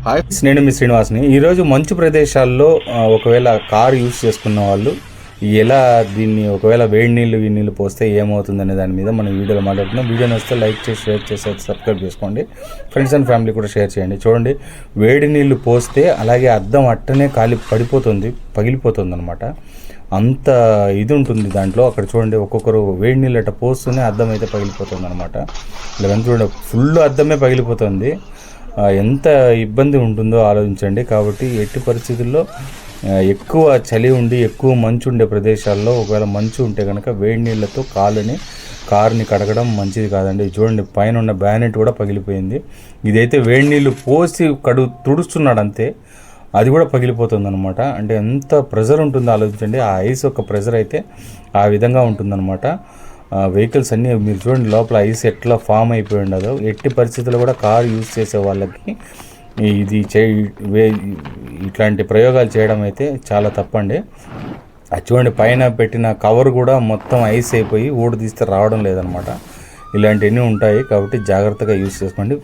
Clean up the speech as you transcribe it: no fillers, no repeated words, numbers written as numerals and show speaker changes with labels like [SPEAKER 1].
[SPEAKER 1] Hi, నేను మీ శ్రీనివాస్ని. ఈరోజు మంచు ప్రదేశాల్లో ఒకవేళ కారు యూస్ చేసుకున్న వాళ్ళు ఎలా దీన్ని ఒకవేళ వేడి నీళ్ళు పోస్తే ఏమవుతుందనే దాని మీద మనం వీడియోలో మాట్లాడుతున్నాం. వీడియో నచ్చితే లైక్ చేసి షేర్ చేసి సబ్స్క్రైబ్ చేసుకోండి. ఫ్రెండ్స్ అండ్ ఫ్యామిలీ కూడా షేర్ చేయండి. చూడండి, వేడి నీళ్ళు పోస్తే అలాగే అద్దం అట్టనే పగిలిపోతుంది అనమాట. అంత ఇది ఉంటుంది దాంట్లో. అక్కడ చూడండి, ఒక్కొక్కరు వేడి నీళ్ళు అట్ట పోస్తూనే అద్దం అయితే పగిలిపోతుంది అనమాట. ఇలా చూడండి, ఫుల్ అద్దమే పగిలిపోతుంది. ఎంత ఇబ్బంది ఉంటుందో ఆలోచించండి. కాబట్టి ఎట్టి పరిస్థితుల్లో ఎక్కువ చలి ఉండి ఎక్కువ మంచు ఉండే ప్రదేశాల్లో ఒకవేళ మంచు ఉంటే కనుక వేడి నీళ్ళతో కారుని కడగడం మంచిది కాదండి. చూడండి, పైన ఉన్న బ్యానెట్ కూడా పగిలిపోయింది. ఇదైతే వేడి నీళ్ళు పోసి తుడుస్తున్నాడు అంతే, అది కూడా పగిలిపోతుంది అనమాట. అంటే ఎంత ప్రెజర్ ఉంటుందో ఆలోచించండి. ఆ ఐస్ యొక్క ప్రెజర్ అయితే ఆ విధంగా ఉంటుందన్నమాట. వెహికల్స్ అన్నీ మీరు చూడండి, లోపల ఐస్ ఎట్లా ఫామ్ అయిపోయి ఉండదో. ఎట్టి పరిస్థితుల్లో కూడా కారు యూజ్ చేసే వాళ్ళకి ఇది ఇట్లాంటి ప్రయోగాలు చేయడం అయితే చాలా తప్పండి. అది చూడండి, పైన పెట్టిన కవర్ కూడా మొత్తం ఐస్ అయిపోయి తీస్తే రావడం లేదనమాట. ఇలాంటివన్నీ ఉంటాయి. కాబట్టి జాగ్రత్తగా యూజ్ చేసుకోండి.